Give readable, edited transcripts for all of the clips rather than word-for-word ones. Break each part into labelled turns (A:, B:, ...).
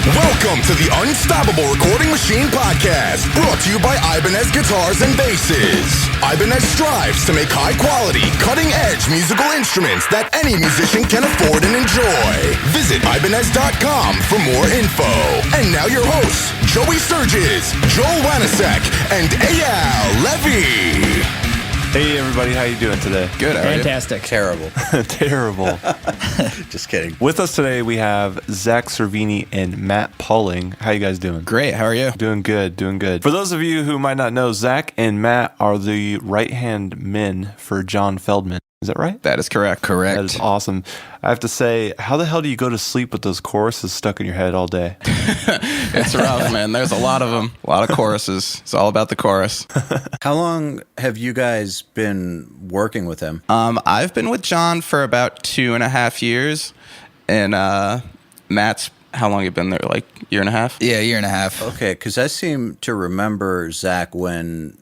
A: Welcome to the Unstoppable Recording Machine Podcast, brought to you by Ibanez Guitars and Basses. Ibanez strives to make high-quality, cutting-edge musical instruments that any musician can afford and enjoy. Visit Ibanez.com for more info. And now your hosts, Joey Sturgis, Joel Wanasek, and Eyal Levi.
B: Hey everybody, how you doing today?
C: Good, how are you?
D: Fantastic.
C: Terrible.
B: Terrible.
C: Just kidding.
B: With us today, we have Zakk Cervini and Matt Pauling. How you guys doing?
C: Great, how are you?
B: Doing good, doing good. For those of you who might not know, Zakk and Matt are the right-hand men for John Feldman. Is that right?
C: That is correct. Correct.
B: That is awesome. I have to say, how the hell do you go to sleep with those choruses stuck in your head all day?
C: It's rough, man. There's a lot of them. A lot of choruses. It's all about the chorus.
E: How long have you guys been working with him?
C: I've been with John for about 2.5 years. And Matt's, how long you been there? Like year and a half?
D: Yeah, a year and a half.
E: Okay, because I seem to remember, Zakk, when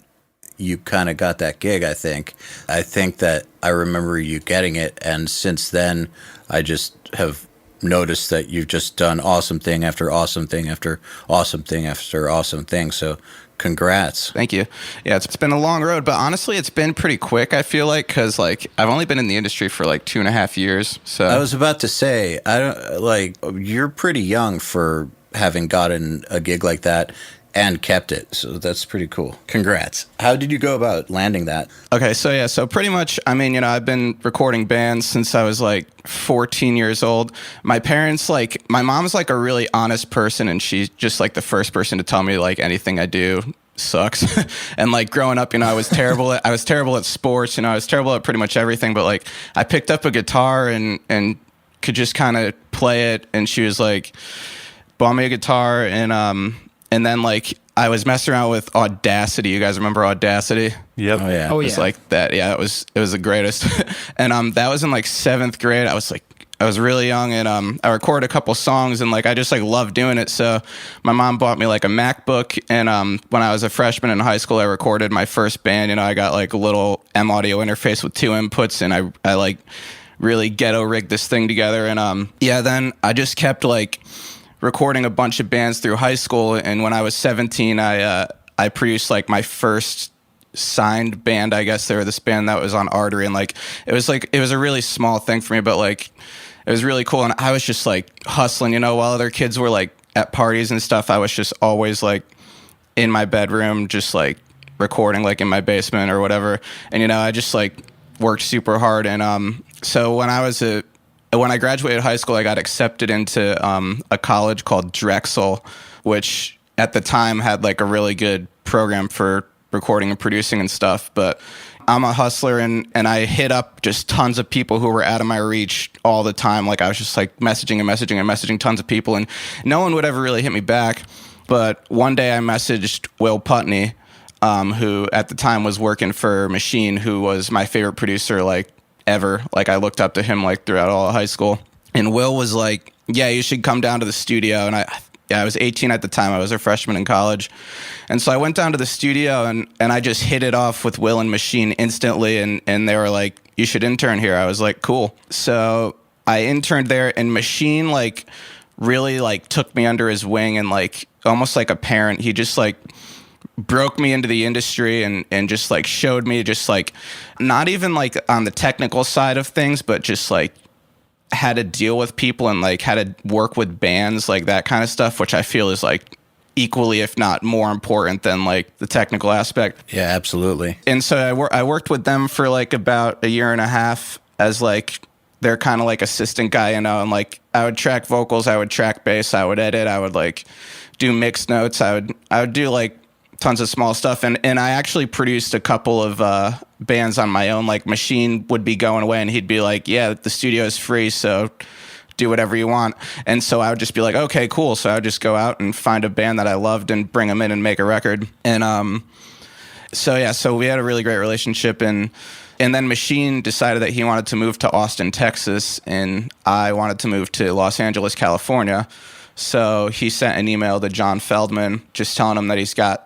E: you kind of got that gig, I think. I think that I remember you getting it, and since then, I just have noticed that you've just done awesome thing after awesome thing after awesome thing after awesome thing, so congrats.
C: Thank you. Yeah, it's been a long road, but honestly, it's been pretty quick, I feel like, because like I've only been in the industry for like 2.5 years. So
E: I was about to say, I don't like you're pretty young for having gotten a gig like that and kept it, so that's pretty cool. Congrats. How did you go about landing that?
C: Okay, so pretty much, I mean, I've been recording bands since I was like 14 years old. My parents, like, my mom's like a really honest person, and she's just like the first person to tell me like anything I do sucks. And like growing up, I was terrible at sports, I was terrible at pretty much everything, but like I picked up a guitar and could just kind of play it, and she was like, bought me a guitar, and then, like, I was messing around with Audacity. You guys remember Audacity?
B: Yep.
E: Oh, yeah.
D: Oh, yeah.
C: It's like that. Yeah, it was the greatest. And that was in, like, 7th grade. I was really young, and I recorded a couple songs, and, like, I just, like, loved doing it. So my mom bought me, like, a MacBook, and when I was a freshman in high school, I recorded my first band. I got, like, a little M-Audio interface with 2 inputs, and I like, really ghetto-rigged this thing together. And, then I just kept, like, recording a bunch of bands through high school, and when I was 17, I produced like my first signed band. I guess they were this band that was on Artery, and like it was a really small thing for me, but like it was really cool. And I was just like hustling, while other kids were like at parties and stuff. I was just always like in my bedroom, just like recording like in my basement or whatever. And I just like worked super hard. And so when I graduated high school, I got accepted into a college called Drexel, which at the time had like a really good program for recording and producing and stuff. But I'm a hustler, and I hit up just tons of people who were out of my reach all the time. Like I was just like messaging tons of people, and no one would ever really hit me back. But one day I messaged Will Putney, who at the time was working for Machine, who was my favorite producer, like, ever. Like I looked up to him like throughout all of high school, and Will was like, yeah, you should come down to the studio. And I was 18 at the time. I was a freshman in college, and so I went down to the studio, and I just hit it off with Will and Machine instantly, and they were like, you should intern here. I was like, cool. So I interned there, and Machine like really like took me under his wing, and like almost like a parent. He just like broke me into the industry and just like showed me just like not even like on the technical side of things, but just like how to deal with people and like how to work with bands, like that kind of stuff, which I feel is like equally, if not more important than like the technical aspect.
E: Yeah, absolutely.
C: And so I worked with them for like about 1.5 years as like their kind of like assistant guy, and like I would track vocals, I would track bass, I would edit, I would like do mix notes, I would do like tons of small stuff, and I actually produced a couple of bands on my own. Like Machine would be going away, and he'd be like, yeah, the studio is free, so do whatever you want. And so I would just be like, okay, cool. So I would just go out and find a band that I loved and bring them in and make a record. And so we had a really great relationship, and then Machine decided that he wanted to move to Austin, Texas, and I wanted to move to Los Angeles, California. So he sent an email to John Feldman just telling him that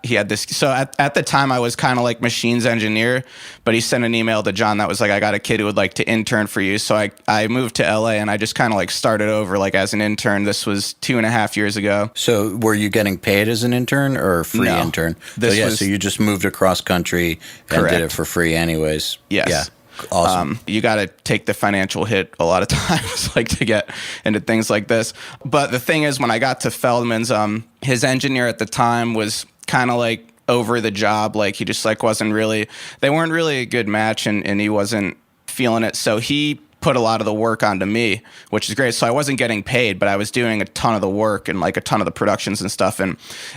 C: he had this. So at the time I was kind of like machines engineer, but he sent an email to John that was like, I got a kid who would like to intern for you. So I moved to LA and I just kind of like started over like as an intern. This was 2.5 years ago.
E: So were you getting paid as an intern or a free
C: No.
E: intern? So you just moved across country and
C: Correct.
E: did it for free anyways.
C: Yes.
E: Yeah. Awesome.
C: You got to take the financial hit a lot of times, like to get into things like this. But the thing is, when I got to Feldman's, his engineer at the time was kind of like over the job. Like he just like they weren't really a good match and he wasn't feeling it. So he put a lot of the work onto me, which is great. So I wasn't getting paid, but I was doing a ton of the work and like a ton of the productions and stuff. And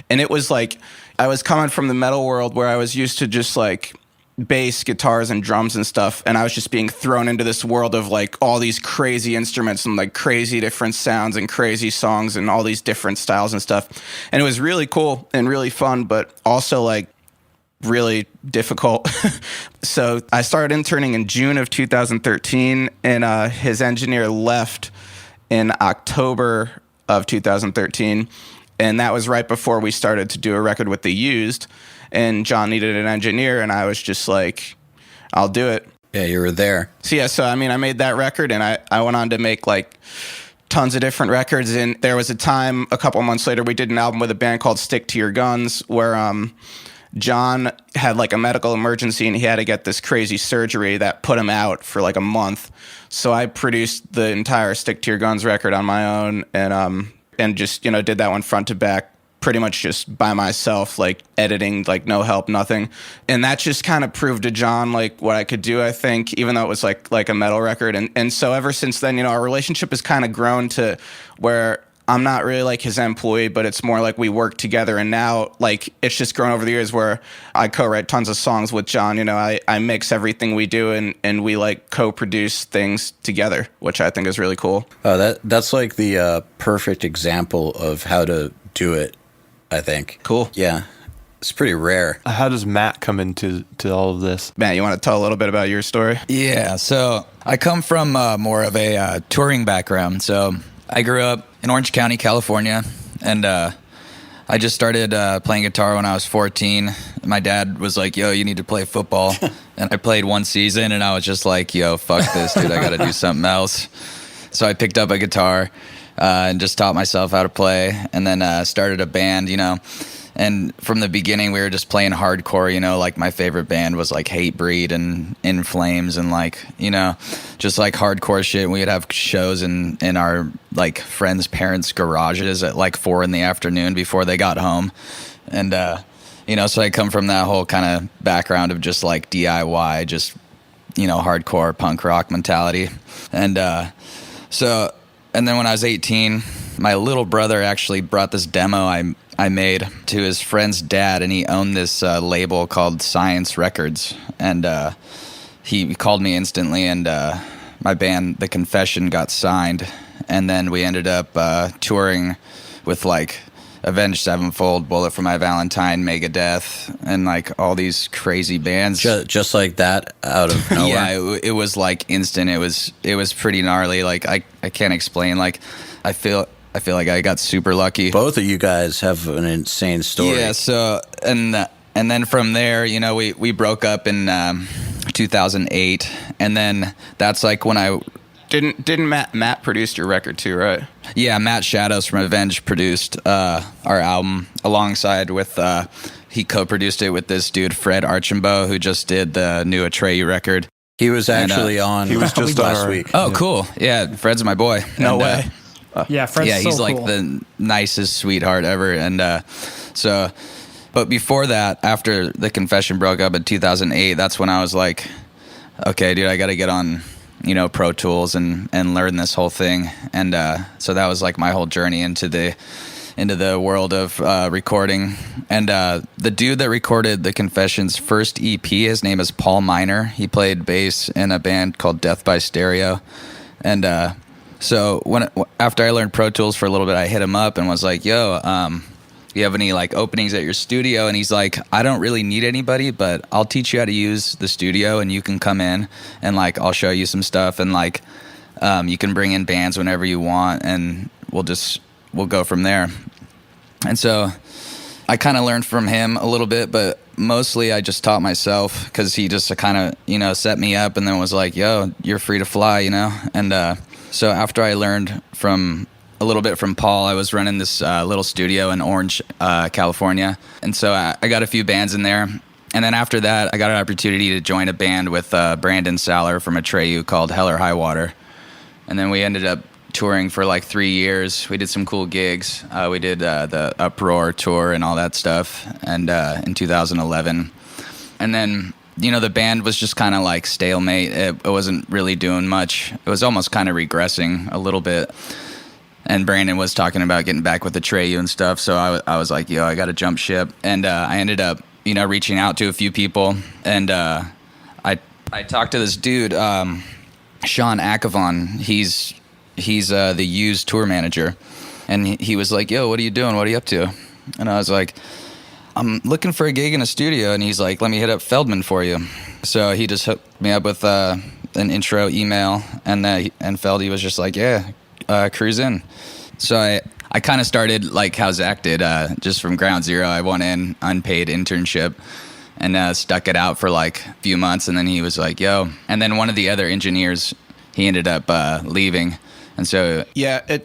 C: it was like, I was coming from the metal world where I was used to just like bass, guitars, and drums and stuff, and I was just being thrown into this world of like all these crazy instruments and like crazy different sounds and crazy songs and all these different styles and stuff. And it was really cool and really fun, but also like really difficult. So I started interning in June of 2013, and his engineer left in October of 2013, and that was right before we started to do a record with The Used. And John needed an engineer, and I was just like, I'll do it.
E: Yeah, you were there.
C: So I mean, I made that record, and I went on to make like tons of different records. And there was a time, a couple months later, we did an album with a band called Stick to Your Guns, where John had like a medical emergency, and he had to get this crazy surgery that put him out for like a month. So I produced the entire Stick to Your Guns record on my own, and just, you know, did that one front to back, pretty much just by myself, like editing, like no help, nothing. And that just kind of proved to John like what I could do, I think, even though it was like a metal record. And so ever since then, you know, our relationship has kind of grown to where I'm not really like his employee, but it's more like we work together. And now like it's just grown over the years where I co-write tons of songs with John. You know, I mix everything we do, and we like co-produce things together, which I think is really cool.
E: Oh, that's like the perfect example of how to do it, I think.
C: Cool.
E: Yeah. It's pretty rare.
B: How does Matt come into all of this?
C: Matt, you want to tell a little bit about your story?
D: Yeah, so I come from more of a touring background. So I grew up in Orange County, California, and I just started playing guitar when I was 14. My dad was like, yo, you need to play football. And I played one season, and I was just like, yo, fuck this, dude. I got to do something else. So I picked up a guitar and just taught myself how to play, and then started a band, you know. And from the beginning, we were just playing hardcore, you know, like my favorite band was like Hatebreed and In Flames and like, you know, just like hardcore shit. We would have shows in our like friends' parents' garages at like 4 p.m. before they got home. And, you know, so I come from that whole kind of background of just like DIY, just, you know, hardcore punk rock mentality. And and then when I was 18, my little brother actually brought this demo I made to his friend's dad, and he owned this label called Science Records. And he called me instantly, and my band, The Confession, got signed. And then we ended up touring with like Avenged Sevenfold, Bullet for My Valentine, Megadeth, and like all these crazy bands.
E: Just like that, out of nowhere.
D: Yeah, it was like instant. It was pretty gnarly. Like I can't explain. Like I feel like I got super lucky.
E: Both of you guys have an insane story.
D: Yeah. So and then from there, you know, we broke up in 2008, and then that's like when I.
C: Didn't Matt produce your record too, right?
D: Yeah, Matt Shadows from Avenged produced our album alongside with he co-produced it with this dude Fred Archambault, who just did the new Atreyu record.
E: He was actually on.
B: He was just
E: last
B: on
E: week.
D: Oh, cool. Yeah, Fred's my boy.
C: No way.
F: Yeah, Fred's
D: he's
F: so
D: like
F: cool.
D: the nicest sweetheart ever. And but before that, after The Confession broke up in 2008, that's when I was like, okay, dude, I got to get on, you know, Pro Tools and learn this whole thing. And so that was like my whole journey into the world of recording. And the dude that recorded The Confession's first EP, his name is Paul Miner. He played bass in a band called Death by Stereo. And so after I learned Pro Tools for a little bit, I hit him up and was like, yo, you have any like openings at your studio? And he's like, I don't really need anybody, but I'll teach you how to use the studio, and you can come in and like I'll show you some stuff, and like you can bring in bands whenever you want, and we'll just we'll go from there. And so I kind of learned from him a little bit, but mostly I just taught myself because he just kind of, set me up and then was like, yo, you're free to fly, And so after I learned a little bit from Paul, I was running this little studio in Orange, California. And so I got a few bands in there. And then after that, I got an opportunity to join a band with Brandon Saller from Atreyu called Hell or High Water. And then we ended up touring for like 3 years. We did some cool gigs. We did the Uproar tour and all that stuff, and in 2011. And then, the band was just kind of like stalemate. It wasn't really doing much. It was almost kind of regressing a little bit. And Brandon was talking about getting back with Atreyu and stuff. So I was like, yo, I got to jump ship. And I ended up, reaching out to a few people. And I talked to this dude, Sean Akavon. He's the Used tour manager, and he was like, yo, what are you doing? What are you up to? And I was like, I'm looking for a gig in a studio. And he's like, let me hit up Feldman for you. So he just hooked me up with an intro email, and Feldy was just like, yeah, cruise in. So I kind of started like how Zakk did, just from ground zero. I went in unpaid internship and stuck it out for like a few months, and then he was like, yo. And then one of the other engineers, he ended up leaving. And so,
C: yeah,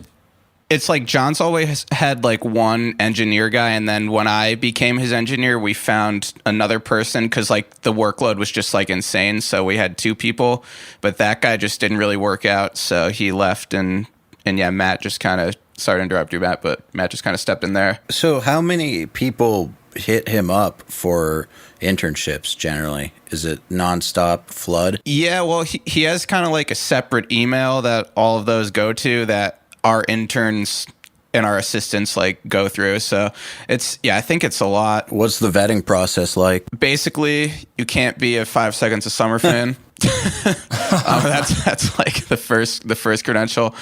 C: it's like John's always had like one engineer guy, and then when I became his engineer, we found another person because like the workload was just like insane. So we had 2 people, but that guy just didn't really work out, so he left, and yeah, Matt just kind of, sorry to interrupt you, Matt, but Matt just kind of stepped in there.
E: So how many people hit him up for internships generally? Is it nonstop flood?
C: Yeah, well, he has kind of like a separate email that all of those go to that our interns and our assistants like go through. So I think it's a lot.
E: What's the vetting process like?
C: Basically, you can't be a 5 Seconds of Summer fan. That's like the first credential.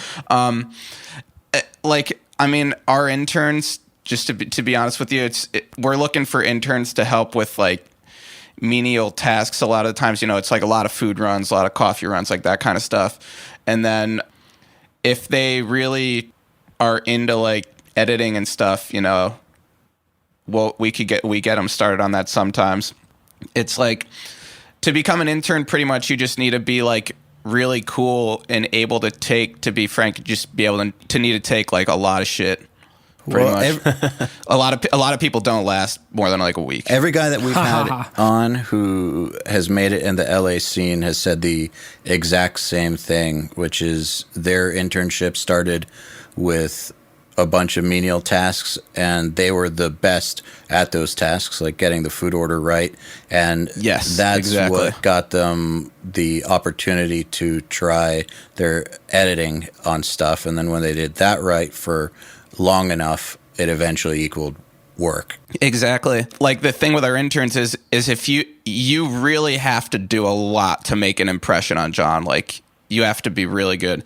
C: Our interns, just to be honest with you, we're looking for interns to help with like menial tasks. A lot of the times, it's like a lot of food runs, a lot of coffee runs, like that kind of stuff. And then if they really are into like editing and stuff, we get them started on that sometimes. It's like, to become an intern, pretty much you just need to be like really cool and able to take like a lot of shit. Pretty much. A lot of people don't last more than like a week.
E: Every guy that we've had on who has made it in the LA scene has said the exact same thing, which is their internship started with a bunch of menial tasks, and they were the best at those tasks, like getting the food order right. And
C: yes,
E: that's
C: exactly
E: what got them the opportunity to try their editing on stuff. And then when they did that right for long enough, it eventually equaled work.
C: Exactly. Like the thing with our interns is if you really have to do a lot to make an impression on John. Like you have to be really good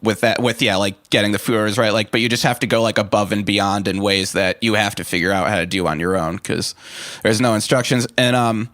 C: with like getting the food orders right. Like, but you just have to go like above and beyond in ways that you have to figure out how to do on your own because there's no instructions. And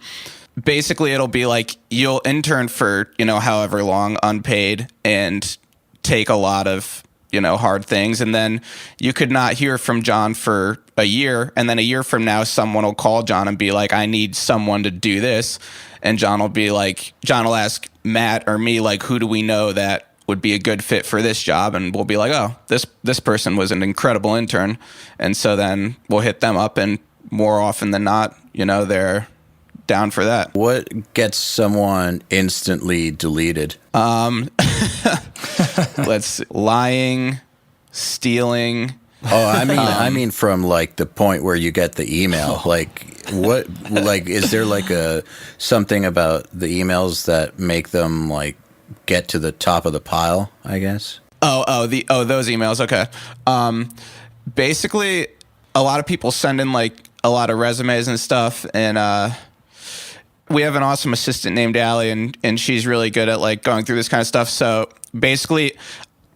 C: basically, it'll be like you'll intern for however long unpaid and take a lot of hard things, and then you could not hear from John for a year, and then a year from now someone will call John and be like, I need someone to do this, and John will ask Matt or me like, who do we know that would be a good fit for this job? And we'll be like, oh, this person was an incredible intern, and so then we'll hit them up, and more often than not they're down for that.
E: What gets someone instantly deleted?
C: Lying, stealing.
E: Oh, I mean from like the point where you get the email. Like what? Like is there like something about the emails that make them like get to the top of the pile? I guess.
C: Those emails. Okay. Basically, a lot of people send in like a lot of resumes and stuff, and we have an awesome assistant named Eyal, and she's really good at like going through this kind of stuff. So basically,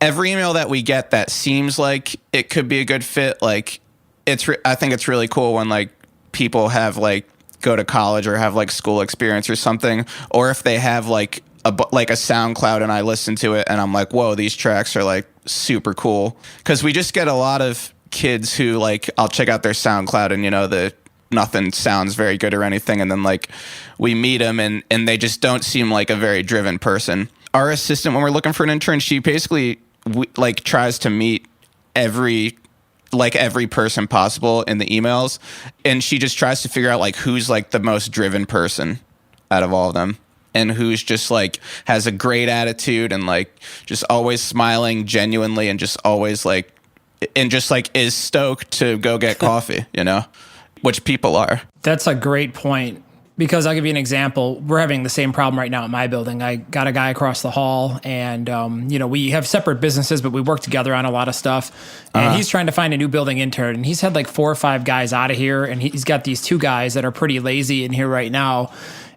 C: every email that we get that seems like it could be a good fit, like I think it's really cool when like people have like go to college or have like school experience or something, or if they have like a SoundCloud and I listen to it and I'm like, whoa, these tracks are like super cool because we just get a lot of kids who like I'll check out their SoundCloud and nothing sounds very good or anything, and then like we meet them and they just don't seem like a very driven person. Our assistant, when we're looking for an intern, she basically like tries to meet every person possible in the emails, and she just tries to figure out like who's like the most driven person out of all of them, and who's just like has a great attitude and like just always smiling genuinely and just always like and just like is stoked to go get coffee, which people are.
F: That's a great point, because I'll give you an example. We're having the same problem right now at my building. I got a guy across the hall, and we have separate businesses, but we work together on a lot of stuff. And he's trying to find a new building intern, and he's had like 4 or 5 guys out of here, and he's got these 2 guys that are pretty lazy in here right now.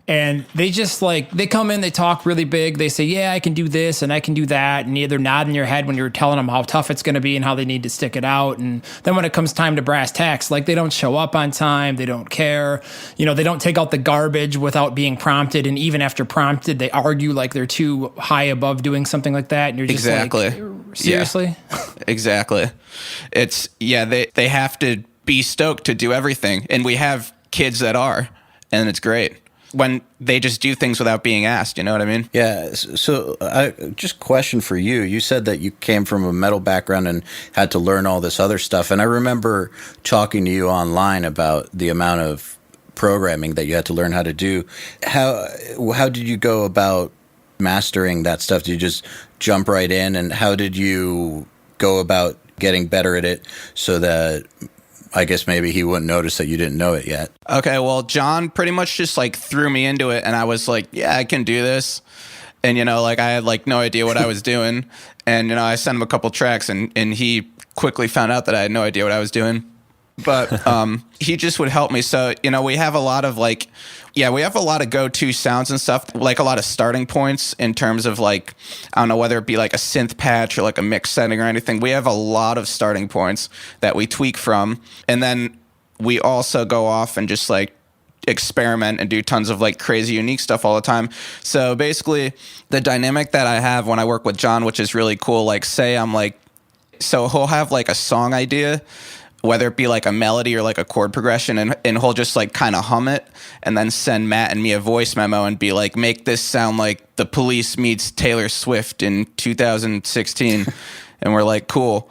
F: And they just like, they come in, they talk really big. They say, yeah, I can do this and I can do that. And they're nodding your head when you're telling them how tough it's going to be and how they need to stick it out. And then when it comes time to brass tacks, like they don't show up on time. They don't care. They don't take out the garbage without being prompted. And even after prompted, they argue like they're too high above doing something like that. And you're just
C: exactly.
F: Like, seriously?
C: Yeah. Exactly. It's, they have to be stoked to do everything. And we have kids that are, and it's great when they just do things without being asked, you know what I mean?
E: Yeah. So just question for you. You said that you came from a metal background and had to learn all this other stuff. And I remember talking to you online about the amount of programming that you had to learn how to do. How did you go about mastering that stuff? Did you just jump right in? And how did you go about getting better at it so that I guess maybe he wouldn't notice that you didn't know it yet?
C: Okay, well, John pretty much just like threw me into it, and I was like, yeah, I can do this. And, like I had like no idea what I was doing. And, I sent him a couple tracks, and he quickly found out that I had no idea what I was doing. But he just would help me. So, we have a lot of like, we have a lot of go-to sounds and stuff, like a lot of starting points in terms of like, I don't know, whether it be like a synth patch or like a mix setting or anything. We have a lot of starting points that we tweak from. And then we also go off and just like experiment and do tons of like crazy unique stuff all the time. So basically the dynamic that I have when I work with John, which is really cool, like say I'm like, so he'll have like a song idea, whether it be like a melody or like a chord progression, and he'll just like kind of hum it and then send Matt and me a voice memo and be like, make this sound like The Police meets Taylor Swift in 2016. And we're like, cool.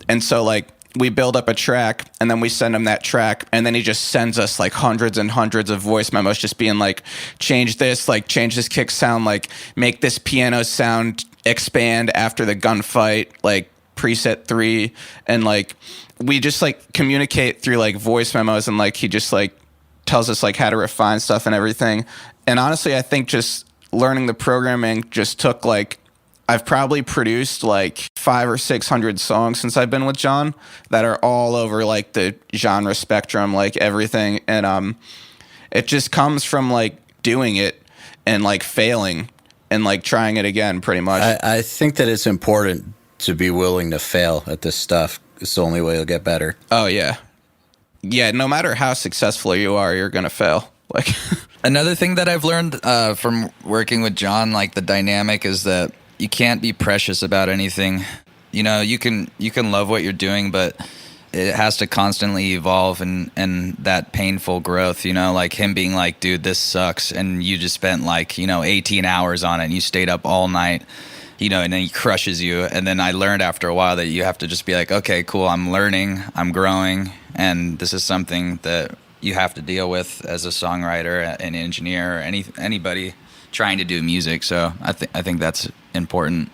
C: And so like we build up a track and then we send him that track, and then he just sends us like hundreds and hundreds of voice memos just being like, change this kick sound, like make this piano sound expand after the gunfight, like preset 3, and like we just like communicate through like voice memos, and like he just like tells us like how to refine stuff and everything. And honestly, I think just learning the programming just took like, I've probably produced like 500 or 600 songs since I've been with John that are all over like the genre spectrum, like everything. And it just comes from like doing it and like failing and like trying it again, pretty much.
E: I think that it's important to be willing to fail at this stuff. It's the only way you'll get better.
C: Oh, yeah. Yeah, no matter how successful you are, you're going to fail. Like
D: another thing that I've learned from working with John, like the dynamic is that you can't be precious about anything. You can love what you're doing, but it has to constantly evolve and that painful growth, like him being like, dude, this sucks. And you just spent like, 18 hours on it and you stayed up all night, and then he crushes you. And then I learned after a while that you have to just be like, okay, cool, I'm learning, I'm growing. And this is something that you have to deal with as a songwriter, an engineer, or anybody trying to do music. So I think that's important.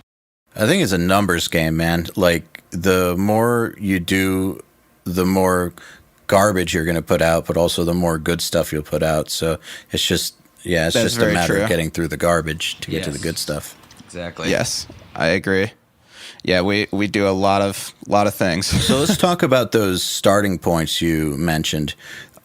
E: I think it's a numbers game, man. Like the more you do, the more garbage you're going to put out, but also the more good stuff you'll put out. So it's just, it's just a matter of getting through the garbage to get to the good stuff.
D: Exactly.
C: Yes, I agree. Yeah, we do a lot of things.
E: So let's talk about those starting points you mentioned.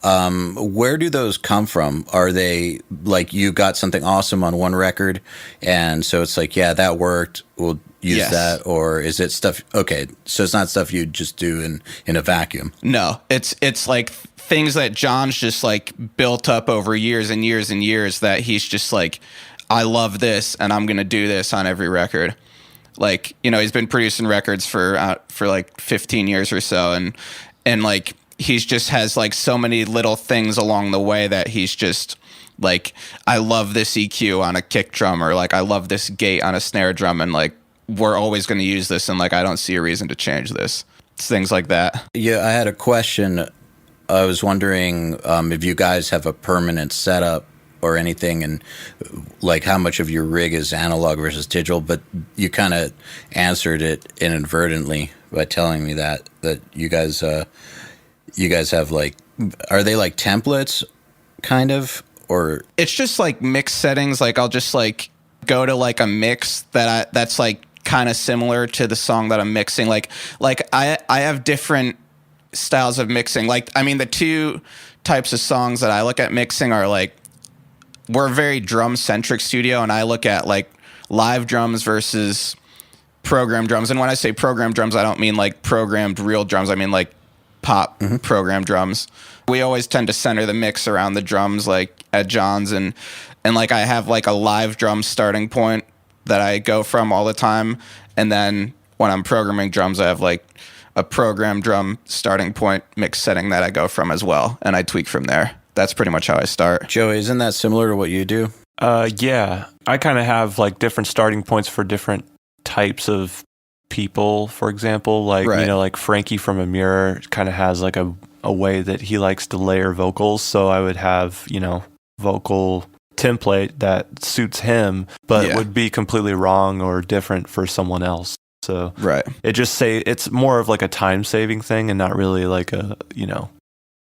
E: Where do those come from? Are they like you got something awesome on one record, and so it's like, yeah, that worked, we'll use that? Or is it stuff, okay, so it's not stuff you just do in a vacuum?
C: No, it's like things that John's just like built up over years and years and years that he's just like, I love this and I'm going to do this on every record. Like, you know, he's been producing records for like 15 years or so, and like he's just has like so many little things along the way that he's just like, I love this EQ on a kick drum, or like I love this gate on a snare drum, and like we're always going to use this, and like I don't see a reason to change this. It's things like that.
E: Yeah, I had a question. I was wondering if you guys have a permanent setup or anything, and like how much of your rig is analog versus digital, but you kind of answered it inadvertently by telling me that you guys have like, are they like templates kind of, or
C: it's just like mix settings. Like I'll just like go to like a mix that's like kind of similar to the song that I'm mixing. Like I have different styles of mixing. Like, I mean, the two types of songs that I look at mixing are like, we're a very drum centric studio, and I look at like live drums versus programmed drums. And when I say programmed drums, I don't mean like programmed real drums. I mean like pop programmed drums. We always tend to center the mix around the drums, like at John's, and like I have like a live drum starting point that I go from all the time. And then when I'm programming drums, I have like a programmed drum starting point mix setting that I go from as well, and I tweak from there. That's pretty much how I start.
E: Joey, isn't that similar to what you do?
B: Yeah, I kind of have like different starting points for different types of people. For example, like,
C: Right.
B: you know, like Frankie from A Mirror kind of has like a way that he likes to layer vocals. So I would have, you know, vocal template that suits him, but would be completely wrong or different for someone else. So
C: Right.
B: it's more of like a time saving thing, and not really like a, you know,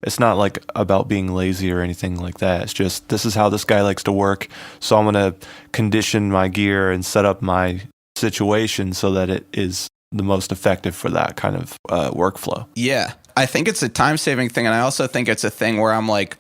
B: it's not like about being lazy or anything like that. It's just, this is how this guy likes to work. So I'm going to condition my gear and set up my situation so that it is the most effective for that kind of workflow.
C: Yeah. I think it's a time saving thing. And I also think it's a thing where I'm like,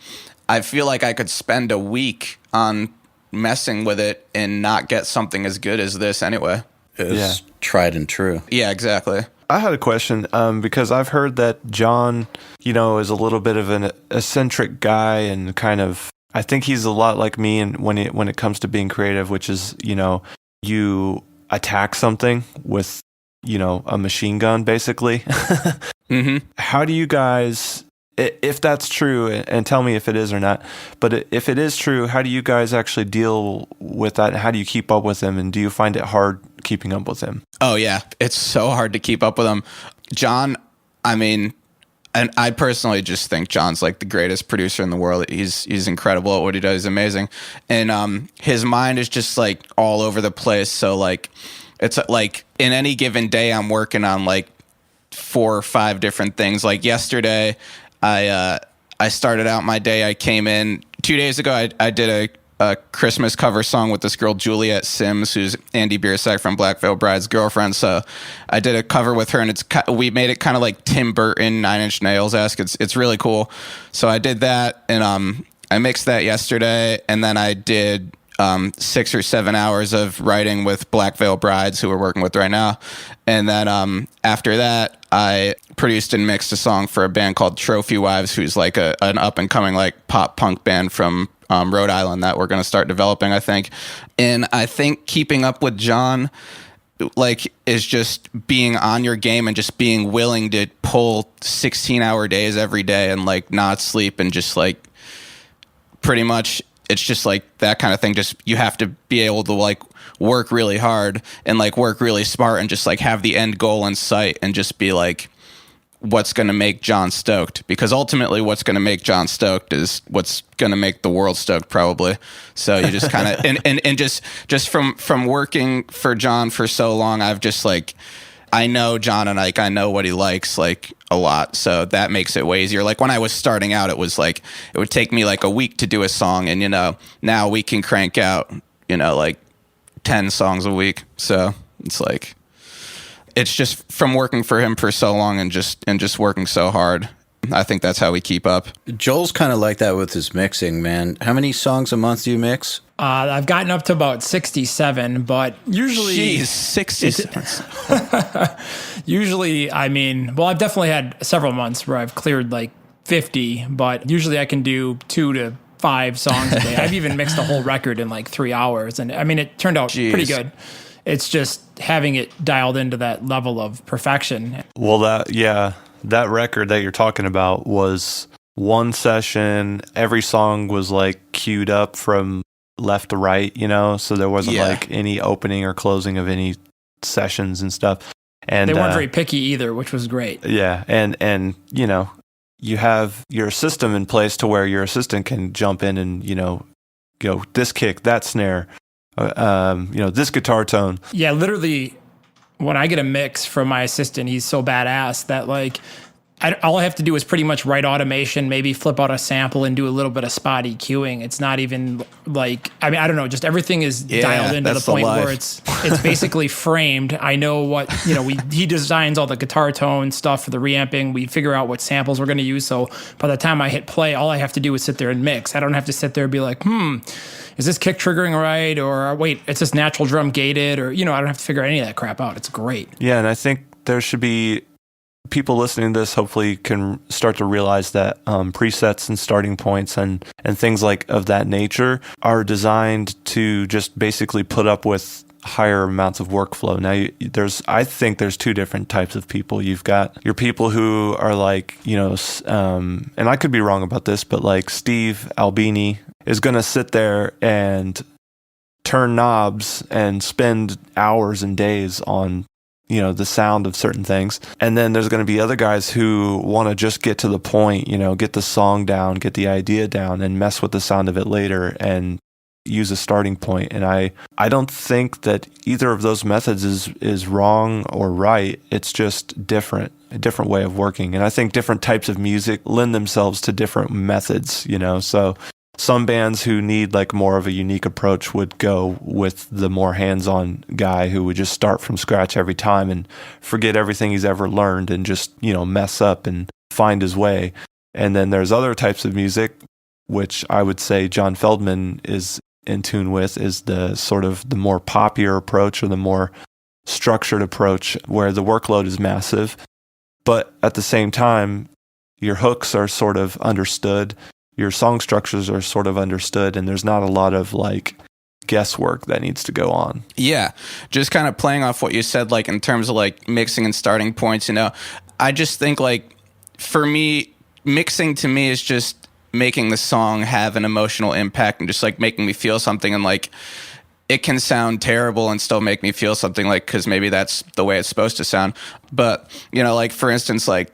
C: I feel like I could spend a week on messing with it and not get something as good as this anyway.
E: It's tried and true.
C: Yeah, exactly.
B: I had a question because I've heard that John, you know, is a little bit of an eccentric guy, and kind of, I think he's a lot like me, and when it comes to being creative, which is, you know, you attack something with, you know, a machine gun, basically. How do you guys, if that's true, and tell me if it is or not, but if it is true, how do you guys actually deal with that? How do you keep up with him, and do you find it hard keeping up with him?
C: Oh, yeah. It's so hard to keep up with him. John, I mean, and I personally just think John's like the greatest producer in the world. He's incredible at what he does. He's amazing. And his mind is just like all over the place. So like, it's like in any given day, I'm working on like 4 or 5 different things. Like yesterday, I started out my day. I came in 2 days ago. I did a Christmas cover song with this girl, Juliet Sims, who's Andy Biersack from Black Veil Bride's girlfriend. So I did a cover with her, and we made it kind of like Tim Burton, 9 Inch Nails-esque. It's really cool. So I did that, and I mixed that yesterday, and then I did 6 or 7 hours of writing with Black Veil Brides, who we're working with right now. And then after that, I produced and mixed a song for a band called Trophy Wives, who's like an up-and-coming like pop punk band from Rhode Island that we're going to start developing, I think. And I think keeping up with John like is just being on your game and just being willing to pull 16-hour days every day and like not sleep, and just like pretty much it's just like that kind of thing. Just you have to be able to like work really hard and like work really smart and just like have the end goal in sight and just be like, what's going to make John stoked? Because ultimately what's going to make John stoked is what's going to make the world stoked, probably. So you just kind of, and just from working for John for so long, I've just like, I know John, and like, I know what he likes like a lot. So that makes it way easier. Like when I was starting out, it was like, it would take me like a week to do a song. And, you know, now we can crank out, you know, like 10 songs a week. So it's like, it's just from working for him for so long and just working so hard. I think that's how we keep up.
E: Joel's kind of like that with his mixing, man. How many songs a month do you mix?
F: I've gotten up to about 67, but usually...
C: Jeez, 67.
F: Usually, I mean, well, I've definitely had several months where I've cleared like 50, but usually I can do 2 to 5 songs a day. I've even mixed a whole record in like 3 hours, and I mean, it turned out pretty good. It's just having it dialed into that level of perfection.
B: Well, that record that you're talking about was one session. Every song was like queued up from left to right, so there wasn't like any opening or closing of any sessions and stuff. And
F: they weren't very picky either, which was great.
B: Yeah, and you have your system in place to where your assistant can jump in and go this kick, that snare, this guitar tone.
F: Yeah, literally, when I get a mix from my assistant, he's so badass that like all I have to do is pretty much write automation, maybe flip out a sample and do a little bit of spot EQing. It's not even like, I don't know, just everything is dialed into the point where it's basically framed. I know what, he designs all the guitar tone stuff for the reamping. We figure out what samples we're going to use. So by the time I hit play, all I have to do is sit there and mix. I don't have to sit there and be like, is this kick triggering right? Or wait, it's this natural drum gated? Or, I don't have to figure any of that crap out. It's great.
B: Yeah, and I think there should be people listening to this hopefully can start to realize that presets and starting points and things like of that nature are designed to just basically put up with higher amounts of workflow. Now, I think there's two different types of people. You've got your people who are like, and I could be wrong about this, but like Steve Albini is going to sit there and turn knobs and spend hours and days on the sound of certain things. And then there's going to be other guys who want to just get to the point, get the song down, get the idea down, and mess with the sound of it later and use a starting point. And I don't think that either of those methods is wrong or right. It's just a different way of working. And I think different types of music lend themselves to different methods, so some bands who need like more of a unique approach would go with the more hands-on guy who would just start from scratch every time and forget everything he's ever learned and just, mess up and find his way. And then there's other types of music, which I would say John Feldman is in tune with, is the sort of the more popular approach or the more structured approach where the workload is massive. But at the same time, your hooks are sort of understood. Your song structures are sort of understood, and there's not a lot of like guesswork that needs to go on.
C: Yeah, just kind of playing off what you said, like in terms of like mixing and starting points, I just think like for me, mixing to me is just making the song have an emotional impact and just like making me feel something. And like it can sound terrible and still make me feel something, like, because maybe that's the way it's supposed to sound. But, like for instance, like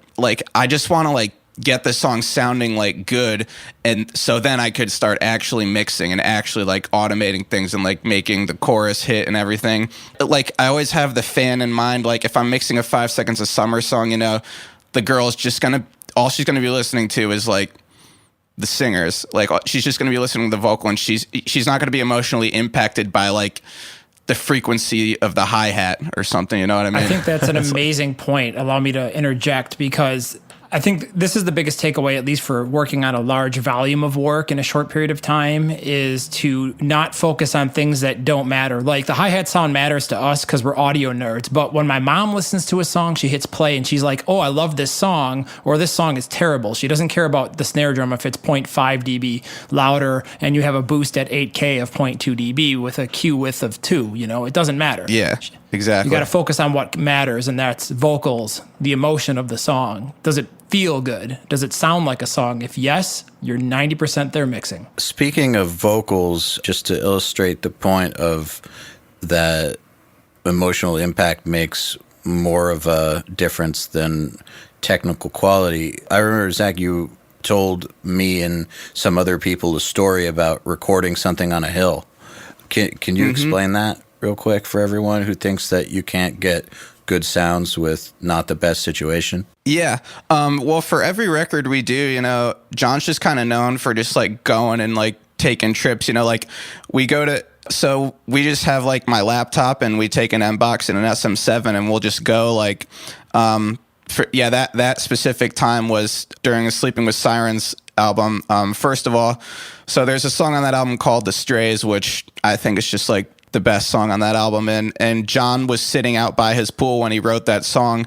C: I just want to like get the song sounding like good, and so then I could start actually mixing and actually like automating things and like making the chorus hit and everything. Like I always have the fan in mind. Like if I'm mixing a 5 Seconds of Summer song, the girl's just all she's gonna be listening to is like the singers. Like she's just gonna be listening to the vocal, and she's not gonna be emotionally impacted by like the frequency of the hi-hat or something. You know what I mean?
F: I think that's an amazing point. Allow me to interject, because I think this is the biggest takeaway, at least for working on a large volume of work in a short period of time, is to not focus on things that don't matter. Like the hi-hat sound matters to us because we're audio nerds. But when my mom listens to a song, she hits play and she's like, oh, I love this song, or this song is terrible. She doesn't care about the snare drum if it's 0.5 dB louder and you have a boost at 8K of 0.2 dB with a Q width of 2. It doesn't matter.
C: Yeah, exactly.
F: You got to focus on what matters, and that's vocals, the emotion of the song. Does it feel good? Does it sound like a song? If yes, you're 90% there mixing.
E: Speaking of vocals, just to illustrate the point of that emotional impact makes more of a difference than technical quality. I remember, Zakk, you told me and some other people a story about recording something on a hill. Can you explain that real quick for everyone who thinks that you can't get good sounds with not the best situation?
C: Yeah. Well, for every record we do, John's just kind of known for just like going and like taking trips, like we just have like my laptop and we take an M-Box and an SM7 and we'll just go like, that specific time was during a Sleeping with Sirens album. First of all, so there's a song on that album called The Strays, which I think is just like the best song on that album. And John was sitting out by his pool when he wrote that song,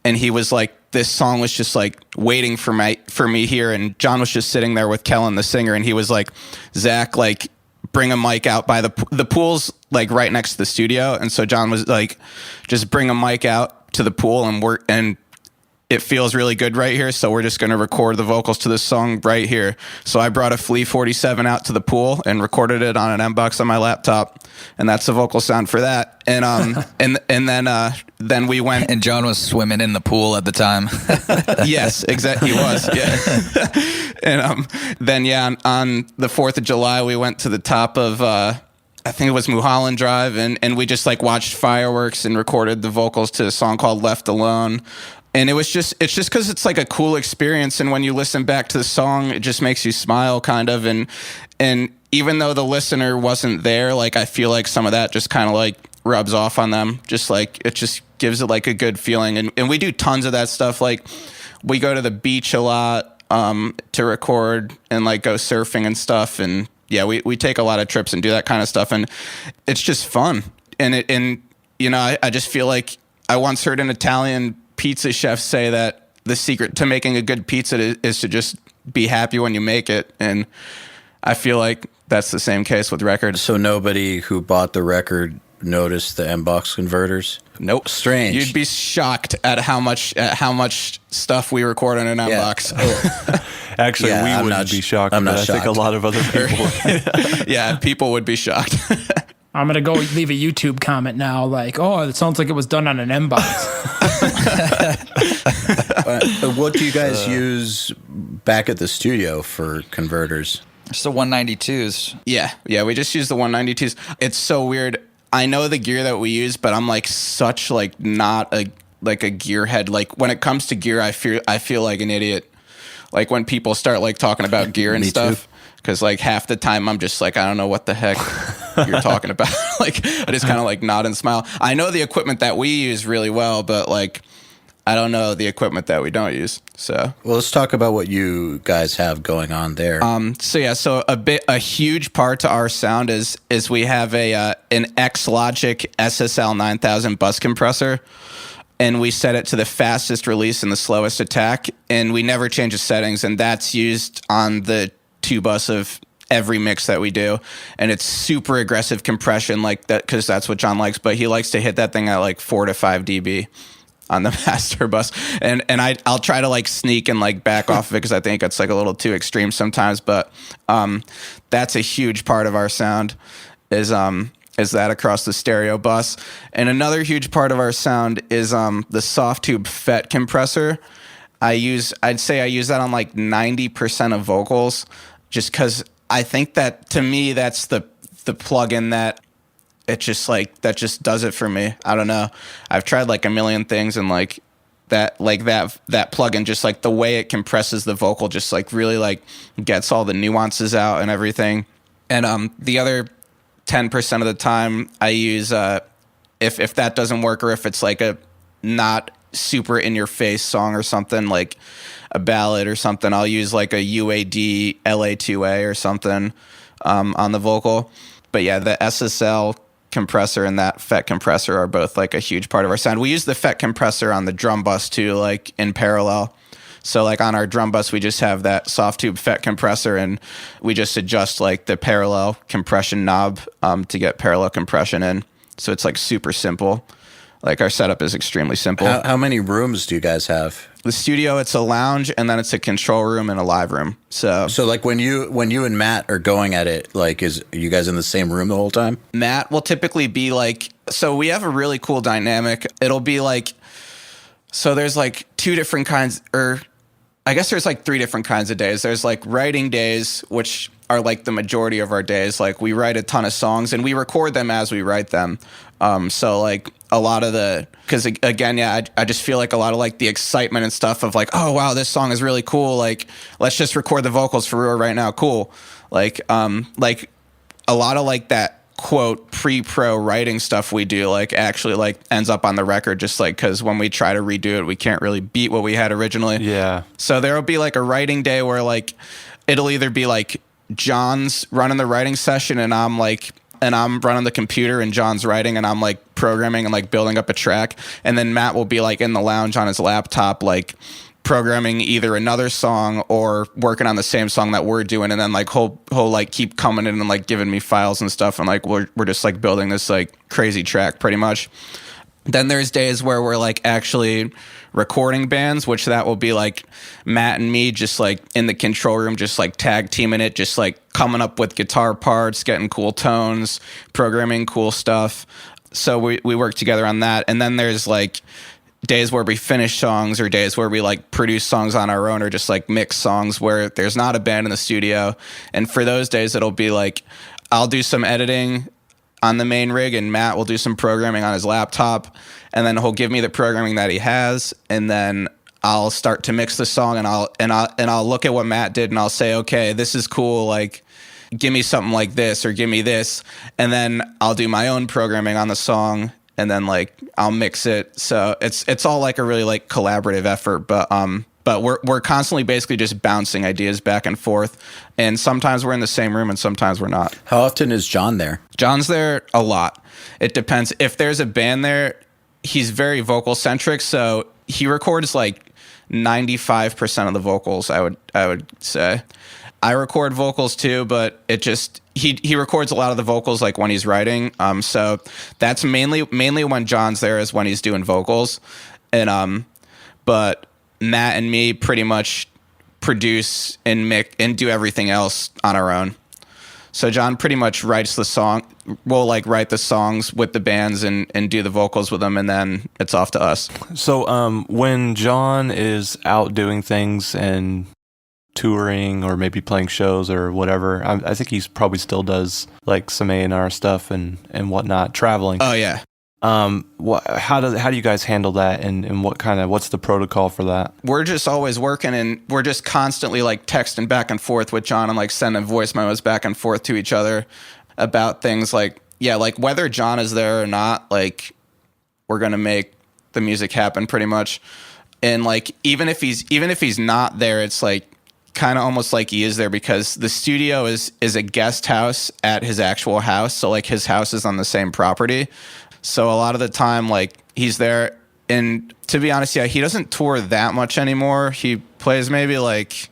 C: and he was like, this song was just like waiting for me here. And John was just sitting there with Kellen, the singer, and he was like, Zakk, like, bring a mic out by the pool's like right next to the studio. And so John was like, just bring a mic out to the pool and it feels really good right here, so we're just going to record the vocals to this song right here. So I brought a Flea 47 out to the pool and recorded it on an M-Box on my laptop, and that's the vocal sound for that. And then we went.
D: And John was swimming in the pool at the time.
C: Yes, exactly. He was. Yeah. And then on the 4th of July, we went to the top of. I think it was Mulholland Drive, and we just like watched fireworks and recorded the vocals to a song called "Left Alone." And it's just because it's like a cool experience, and when you listen back to the song, it just makes you smile, kind of. And even though the listener wasn't there, like I feel like some of that just kind of like rubs off on them. Just like it just gives it like a good feeling. And we do tons of that stuff. Like we go to the beach a lot to record and like go surfing and stuff. And yeah, we take a lot of trips and do that kind of stuff, and it's just fun. And I just feel like I once heard an Italian pizza chefs say that the secret to making a good pizza is to just be happy when you make it. And I feel like that's the same case with records.
E: So nobody who bought the record noticed the M-Box converters?
C: Nope.
E: Strange.
C: You'd be shocked at how much stuff we record on an M-Box.
E: Yeah.
B: Actually, we wouldn't be shocked.
E: I'm not
B: but
E: shocked.
B: I think a lot of other people.
C: Yeah, people would be shocked.
F: I'm going to go leave a YouTube comment now like, oh, it sounds like it was done on an M-Box.
E: What do you guys use back at the studio for converters?
D: It's the 192s.
C: Yeah, we just use the 192s. It's so weird. I know the gear that we use, but I'm like such like not a gearhead. Like when it comes to gear, I feel like an idiot. Like when people start like talking about gear and stuff. Because like half the time I'm just like, I don't know what the heck you're talking about. Like I just kind of like nod and smile. I know the equipment that we use really well, but like I don't know the equipment that we don't use. So
E: well, let's talk about what you guys have going on there.
C: So a huge part to our sound is we have an X-Logic SSL 9000 bus compressor. And we set it to the fastest release and the slowest attack, and we never change the settings, and that's used on the 2 bus of every mix that we do. And it's super aggressive compression like that, because that's what John likes, but he likes to hit that thing at like 4 to 5 dB on the master bus. And I'll try to like sneak and like back off of it because I think it's like a little too extreme sometimes, but that's a huge part of our sound is that across the stereo bus. And another huge part of our sound is the soft tube FET compressor. I'd say I use that on like 90% of vocals, just because I think that to me that's the plugin that just does it for me. I don't know. I've tried like a million things, and like that plugin, just like the way it compresses the vocal, just like really like gets all the nuances out and everything. And the other 10% of the time I use if that doesn't work, or if it's like a not super in your face song or something, like a ballad or something, I'll use like a UAD LA2A or something on the vocal. But yeah, the SSL compressor and that FET compressor are both like a huge part of our sound. We use the FET compressor on the drum bus too, like in parallel. So like on our drum bus, we just have that soft tube FET compressor, and we just adjust like the parallel compression knob to get parallel compression in. So it's like super simple. Like our setup is extremely simple.
E: How many rooms do you guys have?
C: The studio, it's a lounge, and then it's a control room and a live room. So
E: like when you and Matt are going at it, like are you guys in the same room the whole time?
C: Matt will typically be like, so we have a really cool dynamic. It'll be like, so there's like 2 different kinds, or I guess there's like 3 different kinds of days. There's like writing days, which are like the majority of our days. Like we write a ton of songs and we record them as we write them. So like a lot of because again, yeah, I just feel like a lot of like the excitement and stuff of like, oh wow, this song is really cool. Like let's just record the vocals for real right now. Cool. Like a lot of like that quote pre-pro writing stuff we do like actually like ends up on the record, just like because when we try to redo it, we can't really beat what we had originally.
B: Yeah.
C: So there'll be like a writing day where like it'll either be like John's running the writing session and I'm running the computer and John's writing and I'm like programming and like building up a track, and then Matt will be like in the lounge on his laptop like programming either another song or working on the same song that we're doing, and then like he'll like keep coming in and like giving me files and stuff, and like we're just like building this like crazy track pretty much. Then there's days where we're like actually recording bands, which that will be like Matt and me just like in the control room, just like tag teaming it, just like coming up with guitar parts, getting cool tones, programming cool stuff. So we work together on that. And then there's like days where we finish songs, or days where we like produce songs on our own, or just like mix songs where there's not a band in the studio. And for those days, it'll be like I'll do some editing on the main rig, and Matt will do some programming on his laptop, and then he'll give me the programming that he has, and then I'll start to mix the song, and I'll look at what Matt did, and I'll say, okay, this is cool, like give me something like this, or give me this, and then I'll do my own programming on the song, and then like I'll mix it. So it's all like a really like collaborative effort, but we're constantly basically just bouncing ideas back and forth, and sometimes we're in the same room and sometimes we're not.
E: How often is John there?
C: John's there a lot. It depends. If there's a band there, he's very vocal centric, so he records like 95% of the vocals, I would say. I record vocals too, but it just he records a lot of the vocals like when he's writing. So that's mainly when John's there is when he's doing vocals, and but Matt and me pretty much produce and mix and do everything else on our own. So John pretty much writes the song. We'll like write the songs with the bands and do the vocals with them, and then it's off to us.
B: So when John is out doing things and touring, or maybe playing shows or whatever, I think he probably still does like some A&R stuff and whatnot, traveling.
C: Oh yeah.
B: How do you guys handle that, and what's the protocol for that?
C: We're just always working, and we're just constantly like texting back and forth with John, and like sending voice memos back and forth to each other about things like, yeah, like whether John is there or not, like we're going to make the music happen pretty much. And like, even if he's not there, it's like kind of almost like he is there, because the studio is a guest house at his actual house. So like his house is on the same property. So a lot of the time, like he's there, and to be honest, yeah, he doesn't tour that much anymore. He plays maybe like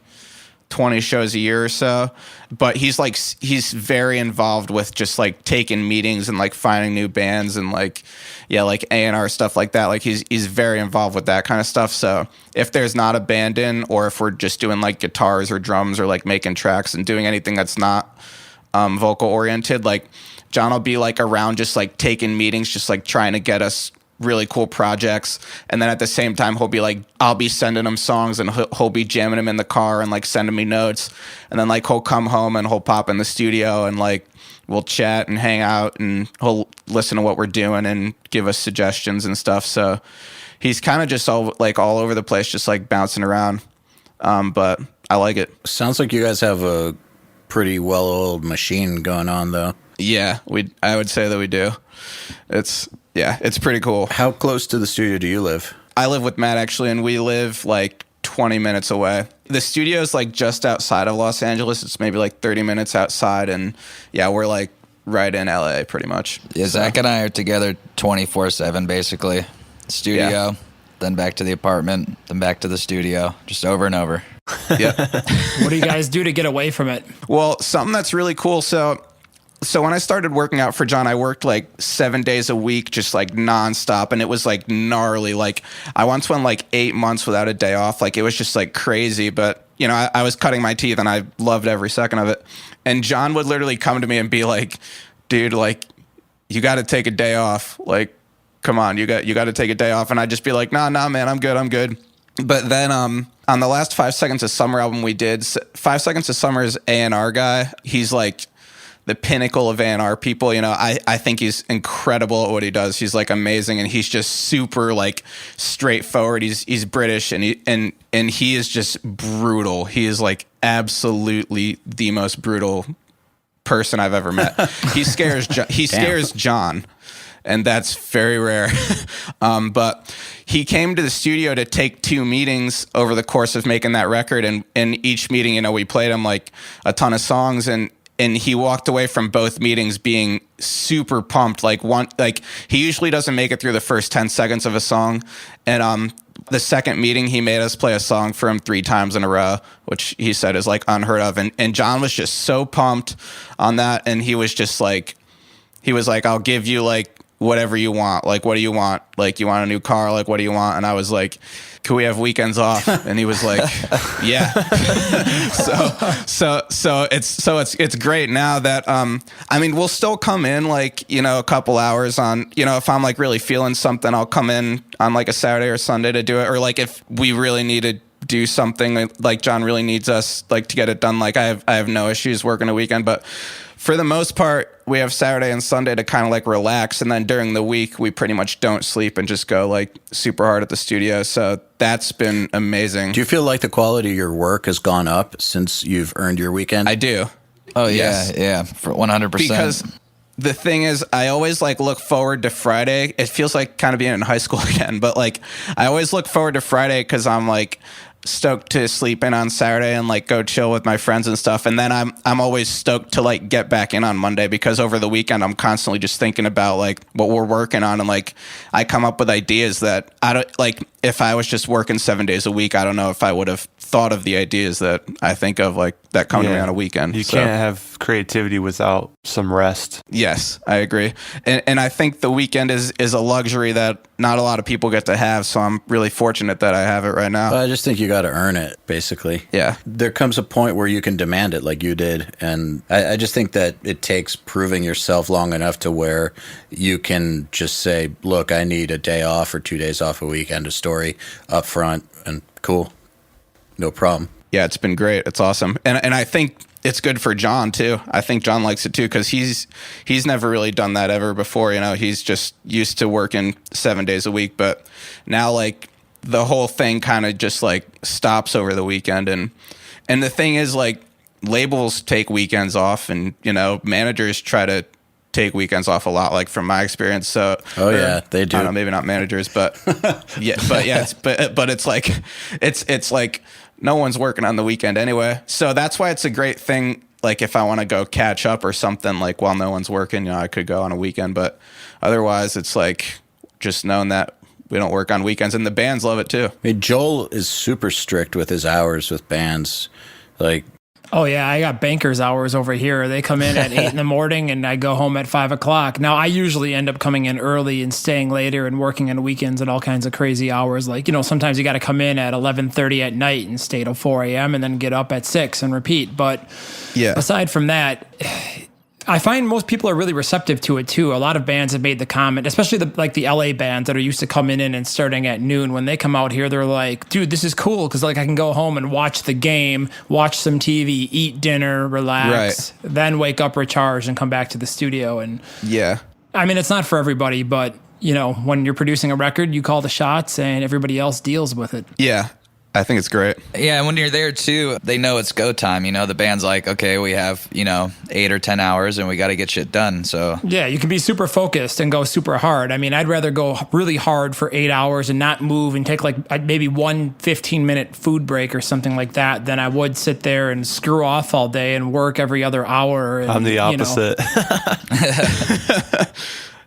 C: 20 shows a year or so, but he's very involved with just like taking meetings and like finding new bands and like, yeah, like A&R stuff like that. Like he's very involved with that kind of stuff. So if there's not a band in, or if we're just doing like guitars or drums, or like making tracks and doing anything that's not vocal oriented, like John will be like around just like taking meetings, just like trying to get us really cool projects. And then at the same time, he'll be like, I'll be sending him songs, and he'll be jamming them in the car and like sending me notes. And then like he'll come home and he'll pop in the studio, and like we'll chat and hang out, and he'll listen to what we're doing and give us suggestions and stuff. So he's kind of just all over the place, just like bouncing around. But I like it.
E: Sounds like you guys have a pretty well-oiled machine going on, though.
C: Yeah, I would say that we do. It's pretty cool.
E: How close to the studio do you live?
C: I live with Matt, actually, and we live like 20 minutes away. The studio is like just outside of Los Angeles. It's maybe like 30 minutes outside, and yeah, we're like right in LA pretty much.
D: Yeah,
C: so.
D: Zakk and I are together 24/7 basically. Studio, then back to the apartment, then back to the studio, just over and over.
C: Yeah.
F: What do you guys do to get away from it?
C: Well, something that's really cool. So when I started working out for John, I worked like 7 days a week, just like nonstop. And it was like gnarly. Like I once went like 8 months without a day off. Like it was just like crazy. But you know, I was cutting my teeth, and I loved every second of it. And John would literally come to me and be like, dude, like you got to take a day off. Like, come on, you got to take a day off. And I'd just be like, nah, man, I'm good. But then on the last 5 Seconds of Summer album we did, 5 Seconds of Summer is A&R guy. He's like the pinnacle of A&R people. You know, I think he's incredible at what he does. He's like amazing, and he's just super like straightforward. He's British, and he is just brutal. He is like absolutely the most brutal person I've ever met. He scares John. And that's very rare. But he came to the studio to take 2 meetings over the course of making that record. And in each meeting, you know, we played him like a ton of songs, and he walked away from both meetings being super pumped. Like he usually doesn't make it through the first 10 seconds of a song. And the second meeting, he made us play a song for him 3 times in a row, which he said is like unheard of. And John was just so pumped on that. And he was just like, I'll give you like whatever you want. Like, what do you want? Like, you want a new car? Like, what do you want? And I was like, can we have weekends off? And he was like, yeah. so it's great now that, I mean, we'll still come in like, you know, a couple hours on, you know, if I'm like really feeling something, I'll come in on like a Saturday or Sunday to do it. Or like if we really need to do something, like John really needs us like to get it done. Like I have no issues working a weekend, but for the most part, we have Saturday and Sunday to kind of like relax. And then during the week, we pretty much don't sleep and just go like super hard at the studio. So that's been amazing.
E: Do you feel like the quality of your work has gone up since you've earned your weekend?
C: I do.
D: Oh,
C: Yes.
D: yeah, for 100%.
C: Because the thing is, I always like look forward to Friday. It feels like kind of being in high school again, but like I always look forward to Friday because I'm like stoked to sleep in on Saturday and like go chill with my friends and stuff. And then I'm always stoked to like get back in on Monday because over the weekend I'm constantly just thinking about like what we're working on, and like I come up with ideas that I don't like. If I was just working 7 days a week, I don't know if I would have thought of the ideas that I think of like that come to me on a weekend.
B: You can't have creativity without some rest.
C: Yes, I agree. And I think the weekend is a luxury that not a lot of people get to have. So I'm really fortunate that I have it right now.
E: Well, I just think you got to earn it, basically.
C: Yeah.
E: There comes a point where you can demand it like you did. And I just think that it takes proving yourself long enough to where you can just say, look, I need a day off or 2 days off a week, end of story, up front, and cool. No problem.
C: Yeah, it's been great. It's awesome. And I think it's good for John too. I think John likes it too because he's never really done that ever before. You know, he's just used to working 7 days a week. But now like the whole thing kind of just like stops over the weekend. And the thing is like labels take weekends off, and you know managers try to take weekends off a lot, like from my experience. So
E: yeah, they do.
C: I don't know, maybe not managers, but yeah, but it's like it's like no one's working on the weekend anyway. So that's why it's a great thing. Like if I want to go catch up or something, like while no one's working, you know, I could go on a weekend. But otherwise, it's like just knowing that we don't work on weekends, and the bands love it too.
E: I mean, Joel is super strict with his hours with bands, like.
F: Oh yeah, I got bankers hours over here. They come in at 8 in the morning and I go home at 5 o'clock. Now I usually end up coming in early and staying later and working on weekends and all kinds of crazy hours. Like, you know, sometimes you got to come in at 11:30 at night and stay till 4 a.m. and then get up at 6 and repeat. But
C: yeah,
F: aside from that, I find most people are really receptive to it too. A lot of bands have made the comment, especially the LA bands that are used to coming in and starting at noon. When they come out here, they're like, dude, this is cool because like I can go home and watch the game, watch some TV, eat dinner, relax, then wake up, recharge, and come back to the studio. And
C: yeah,
F: I mean, it's not for everybody, but you know, when you're producing a record, you call the shots and everybody else deals with it.
C: Yeah. I think it's great.
D: Yeah, and when you're there too, they know it's go time. You know, the band's like, okay, we have, 8 or 10 hours and we got to get shit done. So
F: yeah, you can be super focused and go super hard. I mean, I'd rather go really hard for 8 hours and not move and take like maybe one 15-minute food break or something like that than I would sit there and screw off all day and work every other hour. And,
B: I'm the opposite.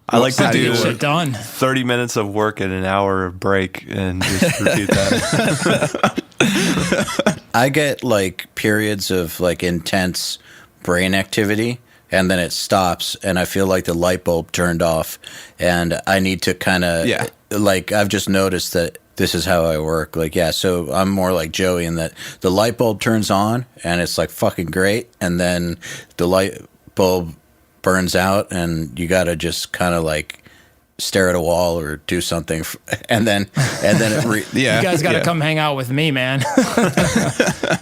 B: I like to do
F: shit done.
B: 30 minutes of work and an hour of break and just repeat that.
E: I get like periods of like intense brain activity and then it stops and I feel like the light bulb turned off and I need to kind of like I've just noticed that this is how I work. Like, yeah, so I'm more like Joey in that the light bulb turns on and it's like fucking great. And then the light bulb burns out and you got to just kind of like stare at a wall or do something and then it
F: you guys got to come hang out with me, man.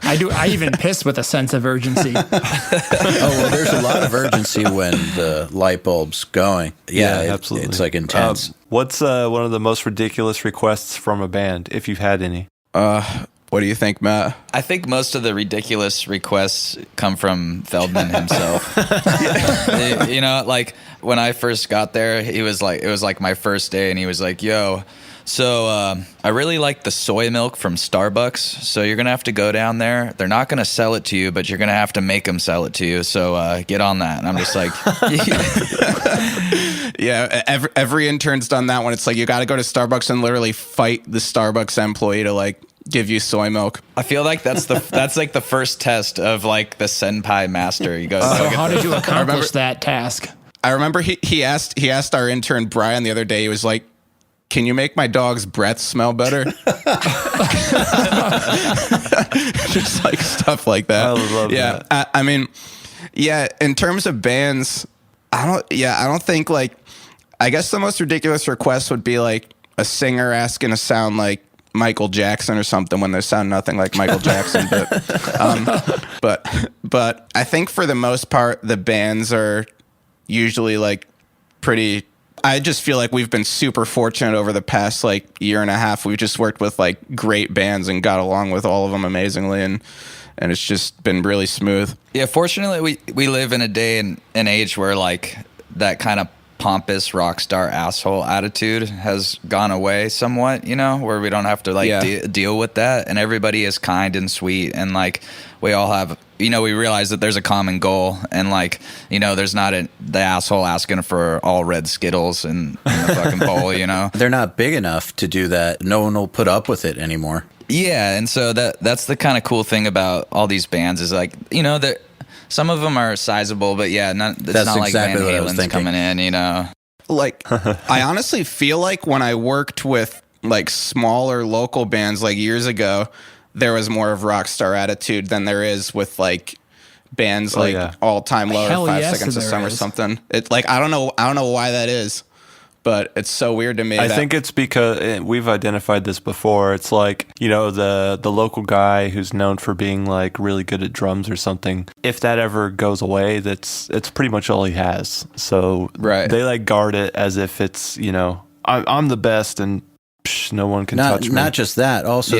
F: I even piss with a sense of urgency.
E: Oh, well, there's a lot of urgency when the light bulb's going. Yeah,
B: absolutely.
E: It's like
B: What's
E: intense.
B: one of the most ridiculous requests from a band, if you've had any?
C: Well, What do you think, Matt?
D: I think most of the ridiculous requests come from Feldman himself. You know, like when I first got there, it was like my first day, and he was like, "Yo, so I really like the soy milk from Starbucks. So you're gonna have to go down there. They're not gonna sell it to you, but you're gonna have to make them sell it to you. So get on that." And I'm just like,
C: yeah, every intern's done that one. It's like you got to go to Starbucks and literally fight the Starbucks employee to like give you soy milk.
D: I feel like that's like the first test of like the senpai master. You go.
F: So how did you accomplish that task?
C: I remember he asked our intern Brian the other day. He was like, "Can you make my dog's breath smell better?" Just like stuff like that.
B: I love that.
C: I mean, yeah. In terms of bands, I don't think like. I guess the most ridiculous request would be like a singer asking to sound like Michael Jackson or something when they sound nothing like Michael Jackson. But I think for the most part, the bands are usually like pretty. I just feel like we've been super fortunate over the past like year and a half. We've just worked with like great bands and got along with all of them amazingly, and it's just been really smooth.
D: Yeah, fortunately, we live in a day and an age where like that kind of pompous rock star asshole attitude has gone away somewhat, you know, where we don't have to like deal with that, and everybody is kind and sweet, and like we all have, you know, we realize that there's a common goal, and like, you know, there's not the asshole asking for all red Skittles in the fucking bowl, you know.
E: They're not big enough to do that. No one will put up with it anymore.
D: Yeah, and so that's the kind of cool thing about all these bands is like, you know, that some of them are sizable, but yeah, it's
E: That's
D: not
E: exactly
D: like
E: what I
D: Van
E: was
D: Halen's
E: thinking.
D: coming in, you know.
C: Like, I honestly feel like when I worked with like smaller local bands like years ago, there was more of rock star attitude than there is with like bands All Time Low or 5 Seconds of Summer or something. It's like I don't know why that is, but it's so weird to me.
B: I think it's because we've identified this before. It's like, you know, the local guy who's known for being like really good at drums or something. If that ever goes away, it's pretty much all he has. So they like guard it as if it's, you know, I'm the best and no one can touch me.
E: Not just that. Also,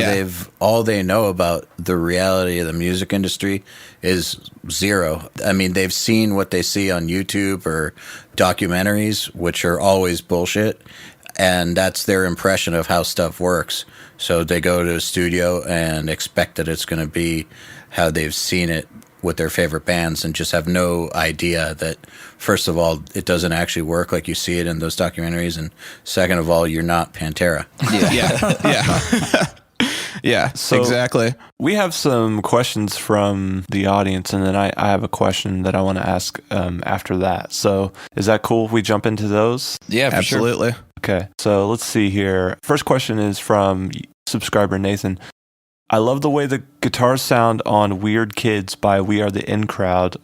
E: all they know about the reality of the music industry is zero. I mean, they've seen what they see on YouTube or documentaries, which are always bullshit, and that's their impression of how stuff works. So they go to a studio and expect that it's going to be how they've seen it with their favorite bands, and just have no idea that, first of all, it doesn't actually work like you see it in those documentaries, and second of all, you're not Pantera.
C: Yeah,
B: so
C: exactly.
B: We have some questions from the audience, and then I have a question that I want to ask after that. So is that cool if we jump into those?
D: Yeah, for
C: absolutely.
D: Sure.
B: Okay, so let's see here. First question is from subscriber Nathan. I love the way the guitars sound on Weird Kids by We Are the In Crowd.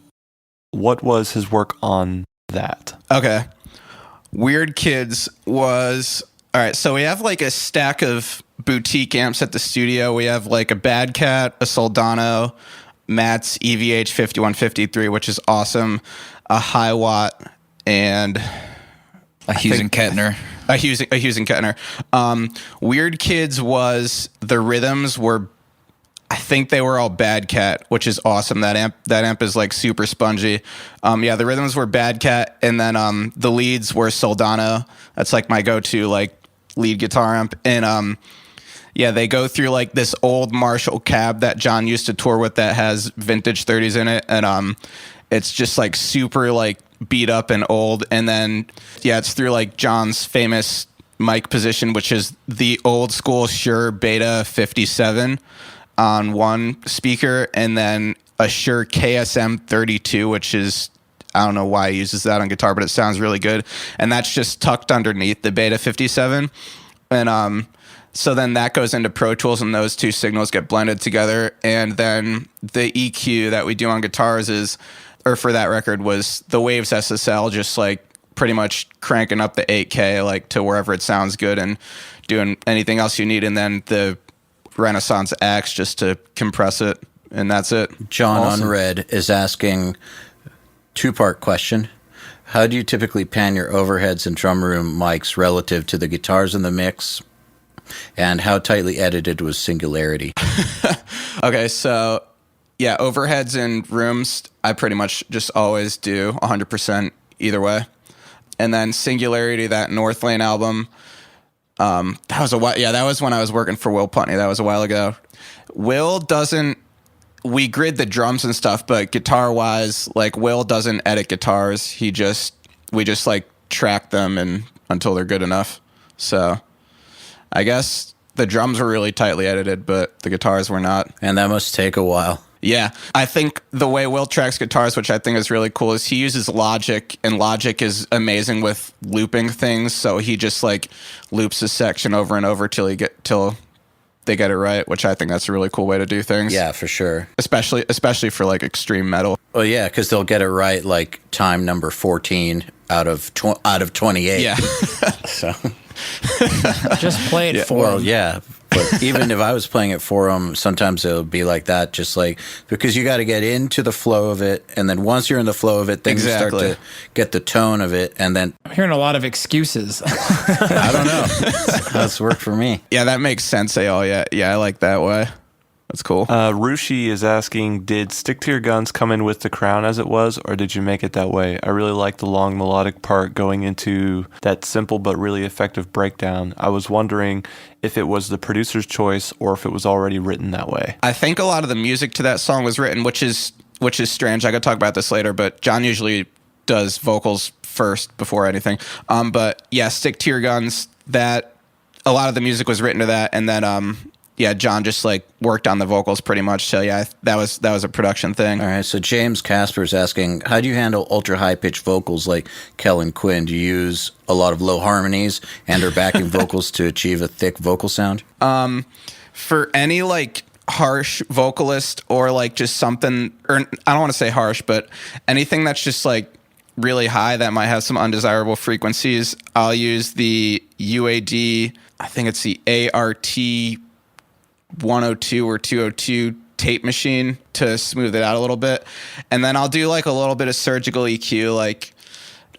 B: What was his work on that?
C: Okay. Weird Kids was... All right, so we have like a stack of boutique amps at the studio. We have like a Bad Cat, a Soldano, Matt's EVH5153, which is awesome, a High Watt, and...
D: A Hughes and Kettner.
C: A Hughes and Kettner. Weird Kids was... The rhythms were... I think they were all Bad Cat, which is awesome. That amp is like super spongy. The rhythms were Bad Cat, and then the leads were Soldano. That's like my go-to like lead guitar amp. And they go through like this old Marshall cab that John used to tour with that has vintage 30s in it, and it's just like super like beat up and old. And then it's through like John's famous mic position, which is the old school Shure Beta 57 on one speaker, and then a Shure KSM 32, which is, I don't know why he uses that on guitar, but it sounds really good. And that's just tucked underneath the Beta 57. And so then that goes into Pro Tools, and those two signals get blended together. And then the EQ that we do on guitars for that record was the Waves SSL, just like pretty much cranking up the 8K like to wherever it sounds good and doing anything else you need. And then the Renaissance X just to compress it, and that's it.
E: John Unread is asking two-part question. How do you typically pan your overheads and drum room mics relative to the guitars in the mix? And how tightly edited was Singularity?
C: Okay, so yeah, overheads in rooms, I pretty much just always do 100% either way. And then Singularity, that North Lane album, that was a while. Yeah, that was when I was working for Will Putney. That was a while ago. Will doesn't. We grid the drums and stuff, but guitar wise, like Will doesn't edit guitars. We just like track them and until they're good enough. So I guess the drums were really tightly edited, but the guitars were not.
E: And that must take a while.
C: Yeah, I think the way Will tracks guitars, which I think is really cool, is he uses Logic, and Logic is amazing with looping things. So he just like loops a section over and over till they get it right, which I think that's a really cool way to do things.
E: Yeah, for sure.
C: Especially for like extreme metal.
E: Well, yeah, because they'll get it right like time number 14 out of 28.
C: Yeah.
E: So
F: Just play it for
E: well,
F: them.
E: yeah. But even if I was playing it for them, sometimes it'll be like that, just like, because you got to get into the flow of it. And then once you're in the flow of it, then you start to get the tone of it. And then
F: I'm hearing a lot of excuses.
E: I don't know. That's worked for me.
C: Yeah, that makes sense, Eyal. Yeah, I like that way. That's cool.
B: Rushi is asking, did Stick to Your Guns come in with the crown as it was, or did you make it that way? I really like the long melodic part going into that simple but really effective breakdown. I was wondering if it was the producer's choice or if it was already written that way.
C: I think a lot of the music to that song was written, which is strange. I could talk about this later, but John usually does vocals first before anything. But yeah, Stick to Your Guns, that a lot of the music was written to that, and then yeah, John just like worked on the vocals pretty much. So yeah, that was a production thing.
E: All right. So James Casper's asking, how do you handle ultra high pitched vocals like Kellen Quinn? Do you use a lot of low harmonies and or backing vocals to achieve a thick vocal sound?
C: For any like harsh vocalist or like just something, or I don't want to say harsh, but anything that's just like really high that might have some undesirable frequencies, I'll use the UAD. I think it's the ART 102 or 202 tape machine to smooth it out a little bit. And then I'll do like a little bit of surgical EQ like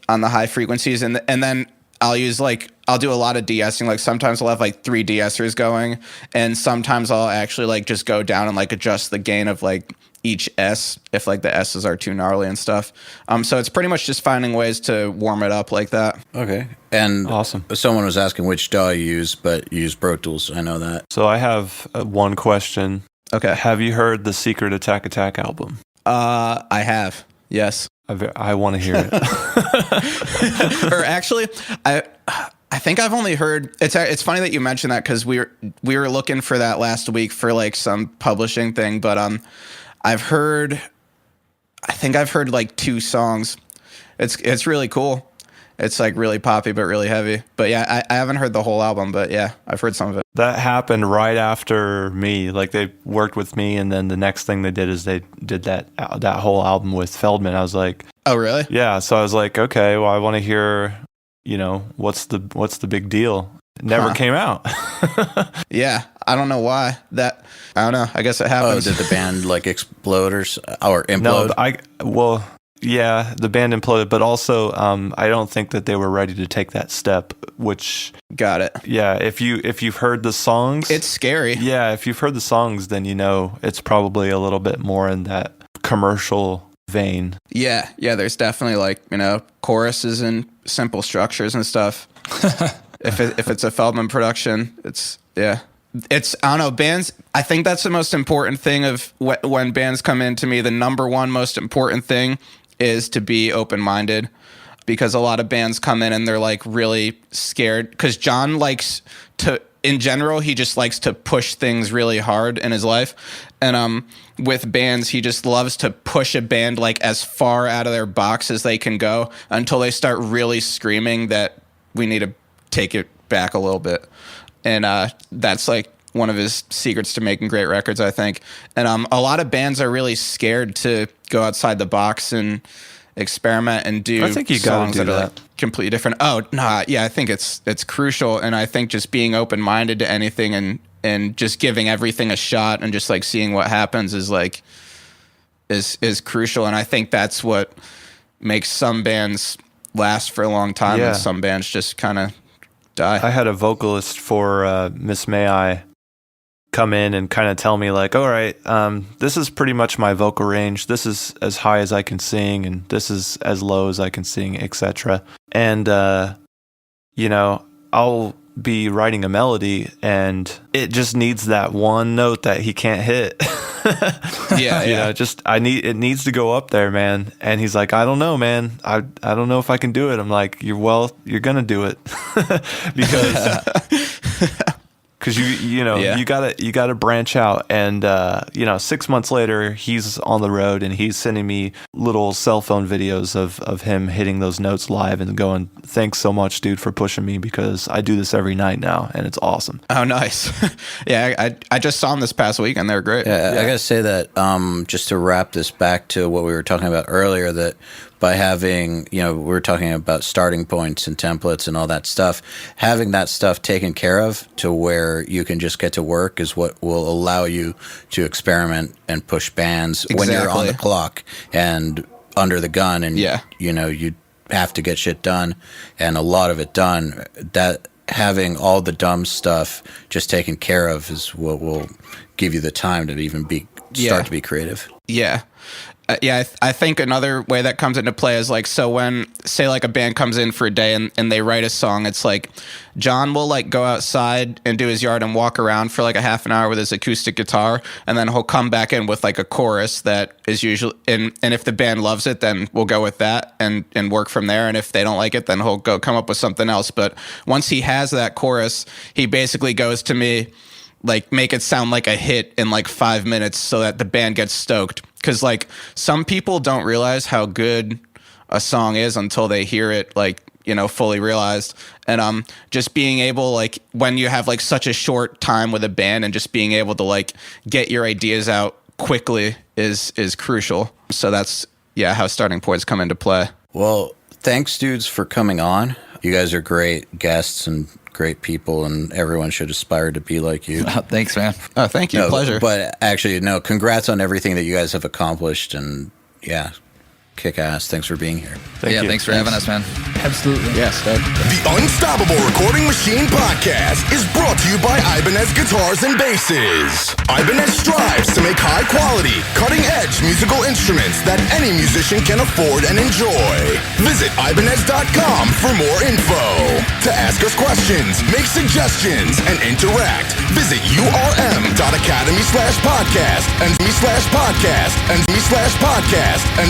C: on the high frequencies, and then I'll do a lot of de-essing. Like sometimes I'll have like 3 de-essers going, and sometimes I'll actually like just go down and like adjust the gain of like each S if like the S's are too gnarly and stuff. So it's pretty much just finding ways to warm it up like that.
E: Okay. And
B: awesome.
E: Someone was asking which DAW you use, but you use Pro Tools. I know that.
B: So I have one question.
C: Okay.
B: Have you heard the Secret Attack Attack album?
C: I have. Yes.
B: I want to hear it.
C: Or actually, I think I've only heard. It's funny that you mentioned that because we were looking for that last week for like some publishing thing, but I think I've heard like 2 songs. It's really cool. It's like really poppy but really heavy. But yeah, I haven't heard the whole album, but yeah, I've heard some of it.
B: That happened right after me. Like they worked with me, and then the next thing they did is they did that whole album with Feldman. I was like,
C: oh really?
B: Yeah. So I was like, okay, well, I want to hear, what's the big deal? It never came out.
C: Yeah, I don't know why. I don't know. I guess it happens.
E: Oh, did the band like explode or implode?
B: No, yeah, the band imploded, but also I don't think that they were ready to take that step, which...
C: Got it.
B: Yeah, if you've heard the songs...
C: It's scary.
B: Yeah, if you've heard the songs, then it's probably a little bit more in that commercial vein.
C: Yeah, there's definitely like, choruses and simple structures and stuff. If it's a Feldman production, it's I don't know, bands, I think that's the most important thing of when bands come in to me. The number one most important thing is to be open-minded, because a lot of bands come in and they're like really scared, because John likes to, in general, he just likes to push things really hard in his life. And with bands, he just loves to push a band like as far out of their box as they can go until they start really screaming that we need to take it back a little bit. And that's like one of his secrets to making great records, I think. And a lot of bands are really scared to go outside the box and experiment and do songs that are like completely different. Oh, no, yeah, I think it's crucial. And I think just being open-minded to anything and just giving everything a shot and just like seeing what happens is crucial. And I think that's what makes some bands last for a long time and some bands just kind of die.
B: I had a vocalist for Miss May I come in and kind of tell me like, all right, this is pretty much my vocal range. This is as high as I can sing, and this is as low as I can sing, etc. And you know, I'll be writing a melody and it just needs that one note that he can't hit.
C: Yeah,
B: You know, it needs to go up there, man. And he's like, I don't know, man. I don't know if I can do it. I'm like, you're gonna do it. Because you know,
C: Yeah.
B: you gotta branch out. And you know, 6 months later, he's on the road and he's sending me little cell phone videos of him hitting those notes live and going, thanks so much, dude, for pushing me, because I do this every night now and it's awesome.
C: Oh, nice. Yeah, I just saw them this past week and they're great.
E: Yeah, I gotta say that just to wrap this back to what we were talking about earlier, that by having, you know, we were talking about starting points and templates and all that stuff, having that stuff taken care of to where you can just get to work is what will allow you to experiment and push bands when you're on the clock and under the gun, and you know, you have to get shit done and a lot of it done. That having all the dumb stuff just taken care of is what will give you the time to even start to be creative.
C: Yeah. I think another way that comes into play is like, so when, say, like a band comes in for a day and they write a song, it's like John will like go outside and do his yard and walk around for like a half an hour with his acoustic guitar, and then he'll come back in with like a chorus that is usually, and if the band loves it, then we'll go with that and work from there. And if they don't like it, then he'll go come up with something else. But once he has that chorus, he basically goes to me, like, make it sound like a hit in like 5 minutes so that the band gets stoked. Because like some people don't realize how good a song is until they hear it, like, you know, fully realized. And just being able, like, when you have like such a short time with a band and just being able to like get your ideas out quickly is crucial. So that's how starting points come into play.
E: Well, thanks, dudes, for coming on. You guys are great guests and great people, and everyone should aspire to be like you.
D: Thanks, man.
C: Oh, thank you.
E: No,
C: Pleasure.
E: But actually, no, congrats on everything that you guys have accomplished, and kick ass. Thanks for being here.
D: Thanks for having us, man.
F: Absolutely.
C: Yes.
A: The Unstoppable Recording Machine Podcast is brought to you by Ibanez Guitars and Basses. Ibanez strives to make high-quality, cutting-edge musical instruments that any musician can afford and enjoy. Visit Ibanez.com for more info. To ask us questions, make suggestions, and interact, visit urm.academy/podcast and me/podcast and me/podcast and